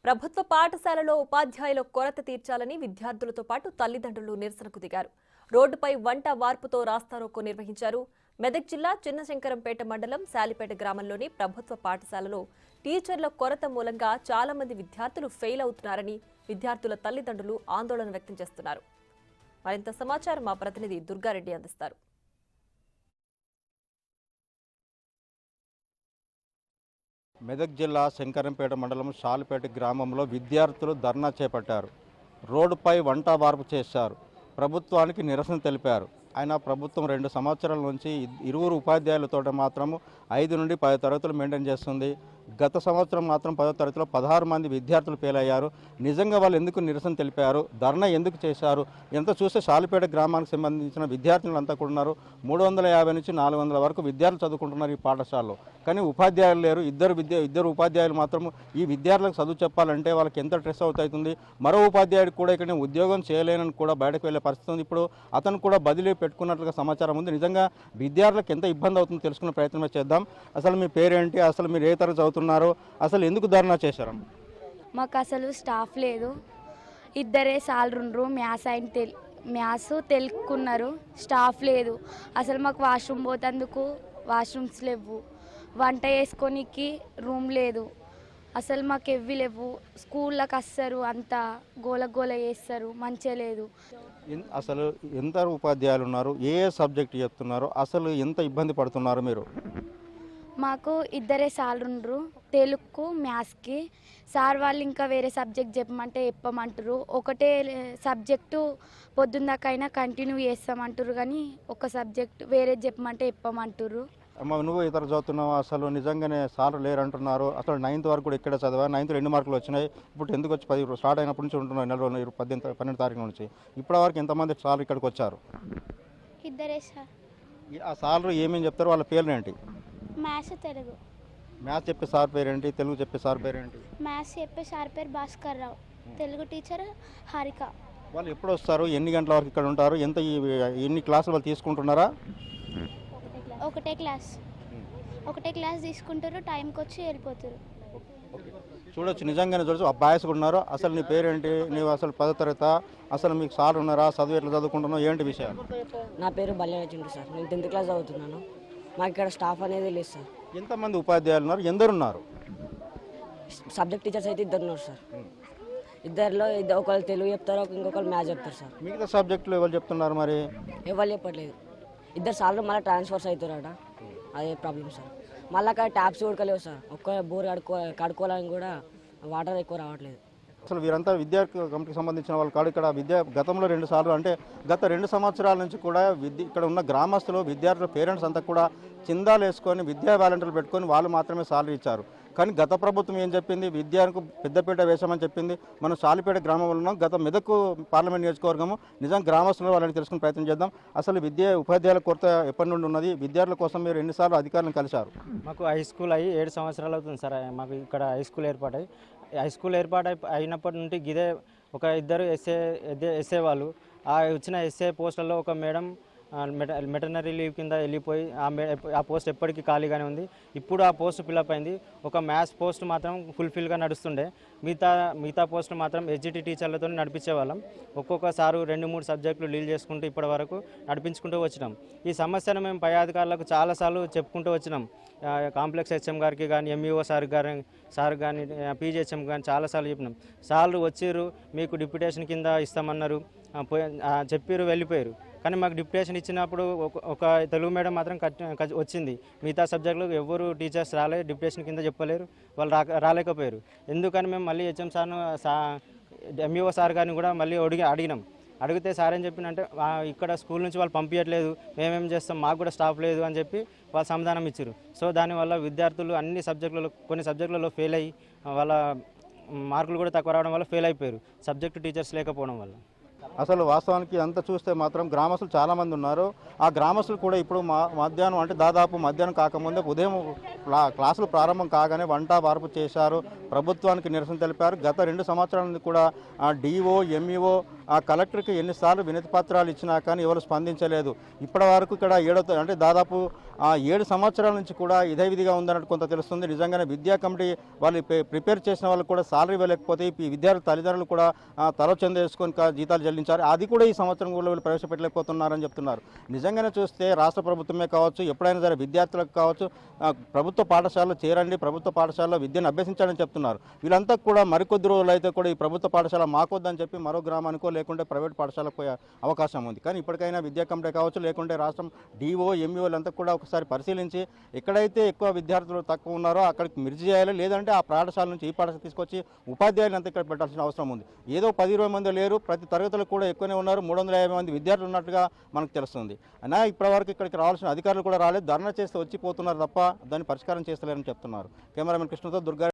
ప్రభుత్వ పాఠశాలలో ఉపాధ్యాయుల కొరత తీర్చాలని విద్యార్థులతో పాటు తల్లిదండ్రులు నిరసనకు దిగారు. రోడ్డుపై వంట వార్పుతో రాస్తారోకో నిర్వహించారు. మెదక్ జిల్లా చిన్నశంకరంపేట మండలం శాలిపేట గ్రామంలోని ప్రభుత్వ పాఠశాలలో టీచర్ల కొరత మూలంగా చాలా మంది విద్యార్థులు ఫెయిల్ అవుతున్నారని విద్యార్థుల తల్లిదండ్రులు ఆందోళన వ్యక్తం చేస్తున్నారు. మరింత సమాచారం మా ప్రతినిధి దుర్గారెడ్డి అందిస్తారు. మెదక్ జిల్లా శంకరంపేట మండలం షాలిపేట గ్రామంలో విద్యార్థులు ధర్నా చేపట్టారు. రోడ్డుపై వంట వార్పు చేశారు. ప్రభుత్వానికి నిరసన తెలిపారు. అయినా ప్రభుత్వం 2 సంవత్సరాల నుంచి 20 ఉపాధ్యాయులతో మాత్రము 5 నుండి 10 తరగతులు మెయింటైన్ చేస్తుంది. గత సంవత్సరం మాత్రం 10వ తరగతిలో 16 మంది విద్యార్థులు ఫెయిల్ అయ్యారు. నిజంగా వాళ్ళు ఎందుకు నిరసన తెలిపారు, ధర్నా ఎందుకు చేశారు? ఎంత చూస్తే షాలిపేట గ్రామానికి సంబంధించిన విద్యార్థులంతా కూడా ఉన్నారు. 350 నుంచి 400 వరకు విద్యార్థులు చదువుకుంటున్నారు ఈ పాఠశాలలో. కానీ ఉపాధ్యాయులు లేరు. ఇద్దరు ఉపాధ్యాయులు మాత్రం ఈ విద్యార్థులకు చదువు చెప్పాలంటే వాళ్ళకి ఎంత స్ట్రెస్ అవుతుంది. మరో ఉపాధ్యాయుడు కూడా ఇక్కడ ఉద్యోగం చేయలేనని కూడా బయటకు వెళ్ళే పరిస్థితి ఉంది. ఇప్పుడు అతను కూడా బదిలీ పెట్టుకున్నట్లుగా సమాచారం ఉంది. నిజంగా విద్యార్థులకు ఎంత ఇబ్బంది అవుతుందో తెలుసుకునే ప్రయత్నమే చేద్దాం. అసలు మీ పేరేంటి, అసలు మీరు ఏ తరగతి చదువుతున్నారు, అసలు ఎందుకు ధర్నా చేశారు? మాకు అసలు స్టాఫ్ లేదు. 2 సార్లు మ్యాథ్స్ తెలుసుకున్నారు, స్టాఫ్ లేదు. అసలు మాకు వాష్రూమ్ పోతందుకు వాష్రూమ్స్ లేవు, వంట చేసుకోనికి రూమ్ లేదు. అసలు మాకు ఎవ్వి లేవు. స్కూళ్ళకి వస్తారు, అంతా గోల చేస్తారు, మంచిగా లేదు. అసలు ఎంత ఉపాధ్యాయులు ఉన్నారు, ఏ సబ్జెక్ట్ చెప్తున్నారు, అసలు ఎంత ఇబ్బంది పడుతున్నారు మీరు? మాకు 2 సార్లు తెలుగు మ్యాథ్స్కి. సార్ వాళ్ళు ఇంకా వేరే సబ్జెక్ట్ చెప్పమంటారు. ఒకటే సబ్జెక్టు పొద్దున్నకైనా కంటిన్యూ చేస్తామంటారు, కానీ ఒక సబ్జెక్ట్ వేరే చెప్పమంటారు. అమ్మ, నువ్వు ఇతర చదువుతున్నావు, అసలు నిజంగానే సార్లు లేరంటున్నారు. అసలు 9th వరకు కూడా ఇక్కడ చదివా, 9th 2 మార్కులు వచ్చినాయి. ఇప్పుడు ఎందుకు వచ్చి 10 స్టార్ట్ అయినప్పటి నుంచి ఉంటున్నారు, నెల రోజులు 12 తారీఖు నుంచి ఇప్పటి వరకు ఎంతమంది సార్లు ఇక్కడికి వచ్చారు? 2 సార్. ఆ సార్లు ఏమేమి చెప్తారు, వాళ్ళ పేర్లు ఏంటి? మ్యాథ్స్, తెలుగు. మ్యాథ్స్ చెప్పే సార్ పేరేంటి, తెలుగు చెప్పే సార్ పేరేంటి? మ్యాథ్స్ చెప్పే సార్ పేరు భాస్కర్ రావు, తెలుగు టీచర్ హారిక. వాళ్ళు ఎప్పుడు వస్తారు, ఎన్ని గంటల వరకు ఇక్కడ ఉంటారు, ఎన్ని క్లాసులు వాళ్ళు తీసుకుంటున్నారా? ఒకటే క్లాస్ తీసుకుంటారు, టైంకి వచ్చి వెళ్ళిపోతారు. చూడొచ్చు, నిజంగానే చూడొచ్చు. అబ్బాయిస్ కూడా ఉన్నారు. అసలు నీ పేరేంటి, నీవు అసలు 10వ తరగతి, అసలు మీకు సార్ ఉన్నారా, చదువు ఎట్లా చదువుకుంటున్నావు, ఏంటి విషయాలు? నా పేరు బల్యాచిండు సార్, నేను 10th క్లాస్ చదువుతున్నాను. మాకు ఇక్కడ స్టాఫ్ అనేది లేదు సార్. ఎంతమంది ఉపాధ్యాయులు ఉన్నారు, ఎందరున్నారు? సబ్జెక్ట్ టీచర్స్ అయితే 2 ఉన్నారు సార్. 2లో ఒకళ్ళు తెలుగు చెప్తారు, ఇంకొకరు మ్యాథ్స్ చెప్తారు సార్. మిగతా సబ్జెక్టులు ఎవరు చెప్తున్నారు మరి? ఎవరు చెప్పట్లేదు. 2 సార్లు మళ్ళీ ట్రాన్స్ఫర్స్ అవుతారట, అదే ప్రాబ్లం సార్. మళ్ళీ అక్కడ ట్యాప్స్ కొడుకోలేవు సార్. ఒక్క బోర్ కడుకోవాలని కూడా వాటర్ ఎక్కువ రావట్లేదు. అసలు వీరంతా విద్యా కమిటీకి సంబంధించిన వాళ్ళు కాదు. ఇక్కడ గతంలో 2 సార్లు, అంటే గత 2 సంవత్సరాల నుంచి కూడా ఇక్కడ ఉన్న గ్రామస్తులు, విద్యార్థుల పేరెంట్స్ అంతా కూడా చిందాలు వేసుకొని విద్యా వాలంటీర్లు పెట్టుకొని వాళ్ళు మాత్రమే సాలరీ ఇచ్చారు. కానీ గత ప్రభుత్వం ఏం చెప్పింది, విద్యానికి పెద్దపీట వేశామని చెప్పింది. మనం షాలిపేట గ్రామంలో ఉన్నాం. గత మెదక్ పార్లమెంట్ నియోజకవర్గము. నిజంగా గ్రామస్తులు వాళ్ళని తెలుసుకునే ప్రయత్నం చేద్దాం. అసలు ఉపాధ్యాయుల కొరత ఎప్పటి నుండి ఉన్నది, విద్యార్థుల కోసం మీరు ఎన్నిసార్లు అధికారులను కలిశారు? మాకు హై స్కూల్ అయ్యి 7 సంవత్సరాలు అవుతుంది సార్. మాకు ఇక్కడ హై స్కూల్ ఏర్పాటు అయినప్పటి నుండి ఇదే ఒక 2 ఎస్ఏ వాళ్ళు వచ్చిన ఎస్ఏ పోస్టులలో ఒక మేడం మెటర్నరీ లీవ్ కింద వెళ్ళిపోయి ఆ పోస్ట్ ఎప్పటికీ ఖాళీగానే ఉంది. ఇప్పుడు ఆ పోస్ట్ ఫిల్అప్ అయింది. ఒక మ్యాథ్స్ పోస్ట్ మాత్రం ఫుల్ఫిల్గా నడుస్తుండే. మిగతా పోస్టులు మాత్రం హెచ్జిటి టీచర్లతో నడిపించేవాళ్ళం. ఒక్కొక్కసారి 2-3 సబ్జెక్టులు లీవ్ చేసుకుంటూ ఇప్పటి వరకు నడిపించుకుంటూ వచ్చినాం. ఈ సమస్యను మేము పై అధికారులకు చాలాసార్లు చెప్పుకుంటూ వచ్చినాం. కాంప్లెక్స్ హెచ్ఎం గారికి కానీ, ఎంఈఓ సార్ కానీ, పీజీహెచ్ఎం కానీ చాలాసార్లు చెప్పినాం. సార్లు వచ్చిర్రు, మీకు డిప్యుటేషన్ కింద ఇస్తామన్నారు, చెప్పారు, వెళ్ళిపోయారు. కానీ మాకు డిప్యుటేషన్ ఇచ్చినప్పుడు ఒక తెలుగు మేడం మాత్రం వచ్చింది. మిగతా సబ్జెక్టులు ఎవరు టీచర్స్ రాలేదు, డిప్యుటేషన్ కింద చెప్పలేరు, వాళ్ళు రాలేకపోయారు. ఎందుకని మేము మళ్ళీ హెచ్ఎం సార్ను ఎంఈఓ సార్ గారిని కూడా మళ్ళీ అడిగినాం. అడిగితే సార్ ఏం చెప్పినంటే, ఇక్కడ స్కూల్ నుంచి వాళ్ళు పంపించట్లేదు, మేమేం చేస్తాం, మాకు కూడా స్టాఫ్ లేదు అని చెప్పి వాళ్ళు సమాధానం ఇచ్చారు. సో దానివల్ల విద్యార్థులు అన్ని సబ్జెక్టులలో, కొన్ని సబ్జెక్టులలో ఫెయిల్ అయ్యి వాళ్ళ మార్కులు కూడా తక్కువ రావడం వల్ల ఫెయిల్ అయిపోయారు, సబ్జెక్టు టీచర్స్ లేకపోవడం వల్ల. అసలు వాస్తవానికి అంత చూస్తే మాత్రం గ్రామస్తులు చాలామంది ఉన్నారు. ఆ గ్రామస్తులు కూడా ఇప్పుడు మధ్యాహ్నం అంటే దాదాపు మధ్యాహ్నం కాకముందే ఉదయం క్లాసులు ప్రారంభం కాగానే వంట వార్పు చేశారు, ప్రభుత్వానికి నిరసన తెలిపారు. గత 2 సంవత్సరాల నుండి కూడా డిఓ ఎంఈఓ కలెక్టర్కి ఎన్నిసార్లు వినతి పత్రాలు ఇచ్చినా కానీ ఎవరు స్పందించలేదు. ఇప్పటి వరకు ఇక్కడ అంటే దాదాపు 7 సంవత్సరాల నుంచి కూడా ఇదే విధిగా ఉందన్నట్టు కొంత తెలుస్తుంది. నిజంగానే విద్యా కమిటీ వాళ్ళు ప్రిపేర్ చేసిన వాళ్ళకి కూడా సాలరీ ఇవ్వలేకపోతే ఈ విద్యార్థి తల్లిదండ్రులు కూడా తల చెంద వేసుకొని జీతాలు చెల్లించారు. అది కూడా ఈ సంవత్సరం కూడా వీళ్ళు ప్రవేశపెట్టలేకపోతున్నారని చెప్తున్నారు. నిజంగానే చూస్తే రాష్ట్ర ప్రభుత్వమే కావచ్చు, ఎప్పుడైనా సరే విద్యార్థులకు కావచ్చు, ప్రభుత్వ పాఠశాలలో చేరండి, ప్రభుత్వ పాఠశాలలో విద్యను అభ్యసించాలని చెప్తున్నారు. వీళ్ళంతా కూడా మరికొద్ది రోజులు అయితే కూడా ఈ ప్రభుత్వ పాఠశాల మాకొద్దని చెప్పి మరో గ్రామానికో లేకుంటే ప్రైవేట్ పాఠశాలకు పోయే అవకాశం ఉంది. కానీ ఇప్పటికైనా విద్యా కమిటీ కావచ్చు, లేకుంటే రాష్ట్రం డిఓ ఎంఈఓలంతా కూడా ఒకసారి పరిశీలించి ఎక్కడైతే ఎక్కువ విద్యార్థులు తక్కువ ఉన్నారో అక్కడికి మిర్చి చేయాలి, లేదంటే ఆ పాఠశాల నుంచి ఈ పాఠశాల తీసుకొచ్చి ఉపాధ్యాయులు అంతా ఇక్కడ పెట్టాల్సిన అవసరం ఉంది. ఏదో 10-20 మంది లేరు, ప్రతి తరగతులు కూడా ఎక్కువనే ఉన్నారు, 350 మంది విద్యార్థులు ఉన్నట్టుగా మనకు తెలుస్తుంది. అయినా ఇప్పటివరకు ఇక్కడికి రావాల్సిన అధికారులు కూడా రాలేదు, ధర్నా చేస్తే వచ్చిపోతున్నారు తప్ప దాన్ని పరిష్కారం చేస్తలేరని చెప్తున్నారు. కెమెరామెన్ కృష్ణతో దుర్గా.